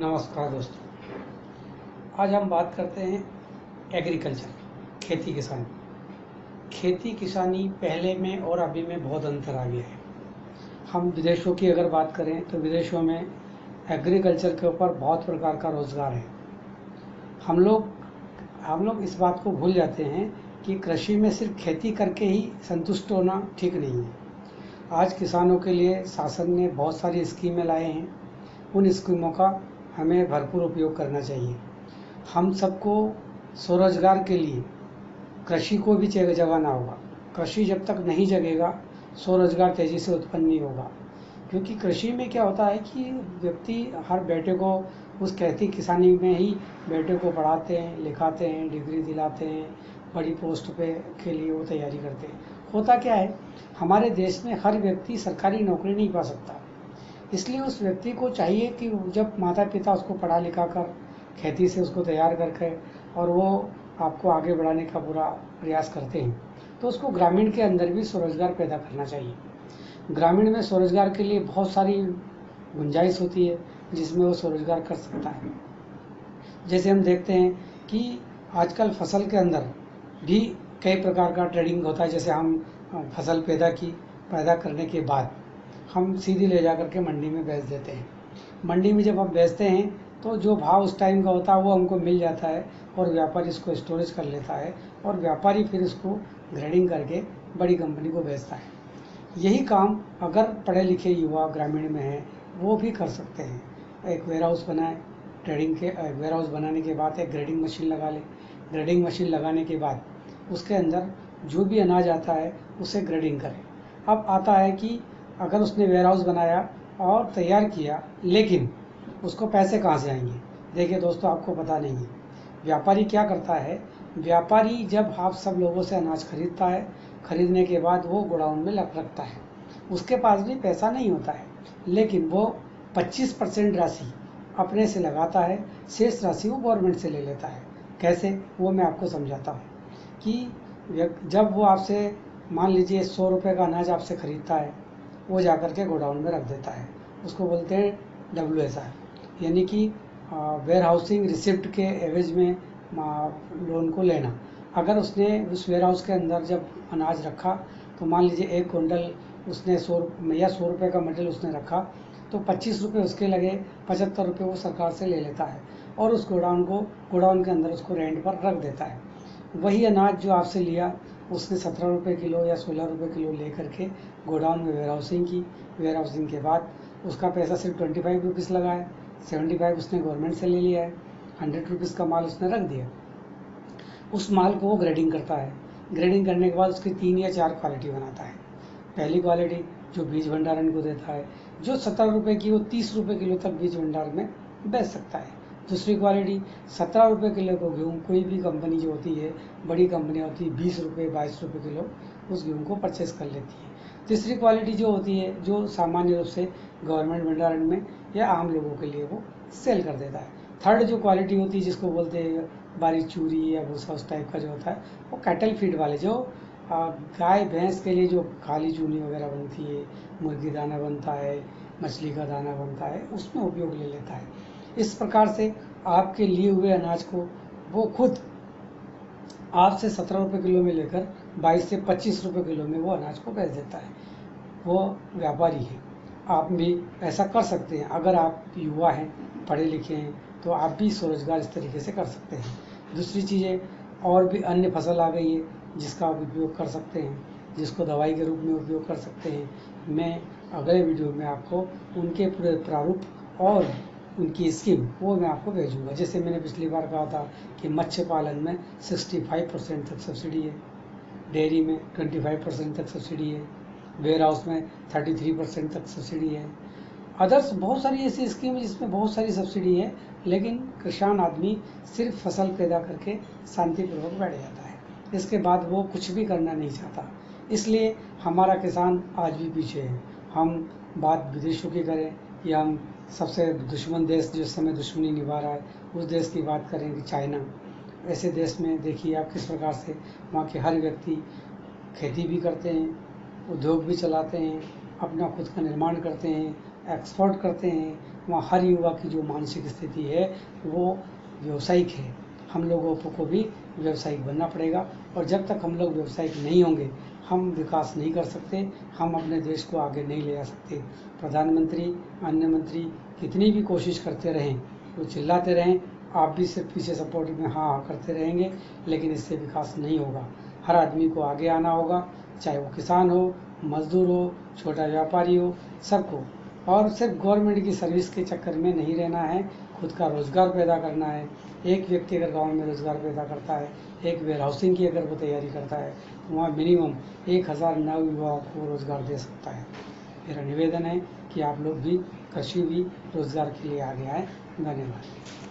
नमस्कार दोस्तों, आज हम बात करते हैं एग्रीकल्चर, खेती किसानी। खेती किसानी पहले में और अभी में बहुत अंतर आ गया है। हम विदेशों की अगर बात करें तो विदेशों में एग्रीकल्चर के ऊपर बहुत प्रकार का रोज़गार है। हम लोग इस बात को भूल जाते हैं कि कृषि में सिर्फ खेती करके ही संतुष्ट होना ठीक नहीं है। आज किसानों के लिए शासन ने बहुत सारी स्कीमें लाए हैं। उन स्कीमों का हमें भरपूर उपयोग करना चाहिए। हम सबको स्वरोजगार के लिए कृषि को भी जगाना होगा। कृषि जब तक नहीं जगेगा, स्वरोजगार तेज़ी से उत्पन्न नहीं होगा। क्योंकि कृषि में क्या होता है कि व्यक्ति हर बेटे को उस खेती किसानी में ही बेटे को पढ़ाते हैं, लिखाते हैं, डिग्री दिलाते हैं, बड़ी पोस्ट पे के लिए वो तैयारी करते हैं। होता क्या है, हमारे देश में हर व्यक्ति सरकारी नौकरी नहीं पा सकता। इसलिए उस व्यक्ति को चाहिए कि जब माता पिता उसको पढ़ा लिखा कर खेती से उसको तैयार करके और वो आपको आगे बढ़ाने का पूरा प्रयास करते हैं, तो उसको ग्रामीण के अंदर भी स्वरोजगार पैदा करना चाहिए। ग्रामीण में स्वरोजगार के लिए बहुत सारी गुंजाइश होती है जिसमें वो स्वरोजगार कर सकता है। जैसे हम देखते हैं कि आजकल फसल के अंदर भी कई प्रकार का ट्रेडिंग होता है। जैसे हम फसल पैदा करने के बाद हम सीधी ले जा करके मंडी में बेच देते हैं। मंडी में जब हम बेचते हैं तो जो भाव उस टाइम का होता है वो हमको मिल जाता है और व्यापारी इसको स्टोरेज कर लेता है और व्यापारी फिर इसको ग्रेडिंग करके बड़ी कंपनी को बेचता है। यही काम अगर पढ़े लिखे युवा ग्रामीण में हैं वो भी कर सकते हैं। एक वेयर हाउस बनाए, वेयर हाउस बनाने के बाद एक ग्रेडिंग मशीन लगा ले। ग्रेडिंग मशीन लगाने के बाद उसके अंदर जो भी अनाज आता है उसे ग्रेडिंग करें। अब आता है कि अगर उसने वेयर हाउस बनाया और तैयार किया, लेकिन उसको पैसे कहाँ से आएंगे? देखिए दोस्तों, आपको पता नहीं है। व्यापारी क्या करता है, व्यापारी जब आप सब लोगों से अनाज खरीदता है, खरीदने के बाद वो गोडाउन में रखता है। उसके पास भी पैसा नहीं होता है, लेकिन वो 25% राशि अपने से लगाता है, शेष राशि वो गवर्नमेंट से ले लेता है। कैसे, वो मैं आपको समझाता हूँ कि जब वो आपसे मान लीजिए 100 रुपये का अनाज आपसे खरीदता है, वो जा कर के गोडाउन में रख देता है। उसको बोलते हैं WSR, यानी कि वेयर हाउसिंग रिसिप्ट के एवज में लोन को लेना। अगर उसने उस वेयर हाउस के अंदर जब अनाज रखा तो मान लीजिए 1 क्विंटल उसने 100 रुपये का मटेरियल उसने रखा, तो 25 रुपये उसके लगे, 75 रुपये वो सरकार से ले लेता है और उस गोडाउन के अंदर उसको रेंट पर रख देता है। वही अनाज जो आपसे लिया उसने 17 रुपये किलो या 16 रुपये किलो ले करके गोडाउन में वेयर हाउसिंग की। वेयर हाउसिंग के बाद उसका पैसा सिर्फ 25 रुपीज़ लगा है, 75 उसने गवर्नमेंट से ले लिया है, 100 रुपीज़ का माल उसने रख दिया। उस माल को वो ग्रेडिंग करता है। ग्रेडिंग करने के बाद उसकी 3 या 4 क्वालिटी बनाता है। पहली क्वालिटी जो बीज भंडारण को देता है, जो 17 रुपये की वो 30 रुपये किलो तक बीज भंडार में बेच सकता है। दूसरी क्वालिटी 17 रुपये किलो को गेहूँ, कोई भी कंपनी जो होती है, बड़ी कंपनियाँ होती है, 20 रुपये 22 रुपये किलो उस गेहूँ को परचेस कर लेती है। तीसरी क्वालिटी जो होती है, जो सामान्य रूप से गवर्नमेंट भंडारण में या आम लोगों के लिए वो सेल कर देता है। थर्ड जो क्वालिटी होती है, जिसको बोलते हैं बारीक चूरी या भूसा, उस टाइप का जो होता है, वो कैटल फीड वाले, जो गाय भैंस के लिए जो खाली चूनी वगैरह बनती है, मुर्गी दाना बनता है, मछली का दाना बनता है, उसमें उपयोग ले लेता है। इस प्रकार से आपके लिए हुए अनाज को वो खुद आपसे 17 रुपये किलो में लेकर 22 से 25 रुपये किलो में वो अनाज को बेच देता है। वो व्यापारी है। आप भी ऐसा कर सकते हैं। अगर आप युवा हैं, पढ़े लिखे हैं, तो आप भी स्वरोजगार इस तरीके से कर सकते हैं। दूसरी चीज़ें और भी अन्य फसल आ गई है जिसका आप उपयोग कर सकते हैं, जिसको दवाई के रूप में उपयोग कर सकते हैं। मैं अगले वीडियो में आपको उनके पूरे प्रारूप और उनकी स्कीम वो मैं आपको भेजूंगा। जैसे मैंने पिछली बार कहा था कि मत्स्य पालन में 65% तक सब्सिडी है, डेयरी में 25% तक सब्सिडी है, वेयर हाउस में 33% तक सब्सिडी है। अदर्स बहुत सारी ऐसी स्कीम है जिसमें बहुत सारी सब्सिडी है, लेकिन किसान आदमी सिर्फ फसल पैदा करके शांतिपूर्वक बैठ जाता है। इसके बाद वो कुछ भी करना नहीं चाहता। इसलिए हमारा किसान आज भी पीछे है। हम बात विदेशों की करें या हम सबसे दुश्मन देश जो इस समय दुश्मनी निभा रहा है उस देश की बात करें कि चाइना, ऐसे देश में देखिए आप किस प्रकार से वहाँ के हर व्यक्ति खेती भी करते हैं, उद्योग भी चलाते हैं, अपना खुद का निर्माण करते हैं एक्सपोर्ट करते हैं, वहाँ हर युवा की जो मानसिक स्थिति है वो व्यावसायिक है। हम लोगों को भी व्यावसायिक बनना पड़ेगा, और जब तक हम लोग व्यावसायिक नहीं होंगे हम विकास नहीं कर सकते, हम अपने देश को आगे नहीं ले जा सकते। प्रधानमंत्री, अन्य मंत्री कितनी भी कोशिश करते रहें, वो चिल्लाते रहें, आप भी सिर्फ पीछे सपोर्ट में हाँ हाँ करते रहेंगे, लेकिन इससे विकास नहीं होगा। हर आदमी को आगे आना होगा, चाहे वो किसान हो, मजदूर हो, छोटा व्यापारी हो, सबको। और सिर्फ गवर्नमेंट की सर्विस के चक्कर में नहीं रहना है, खुद का रोज़गार पैदा करना है। एक व्यक्ति अगर गांव में रोज़गार पैदा करता है, एक वेयर हाउसिंग की अगर वो तैयारी करता है, तो वहाँ मिनिमम 1000 नव युवाओं को रोज़गार दे सकता है। मेरा निवेदन है कि आप लोग भी कृषि भी रोज़गार के लिए आगे आए। धन्यवाद।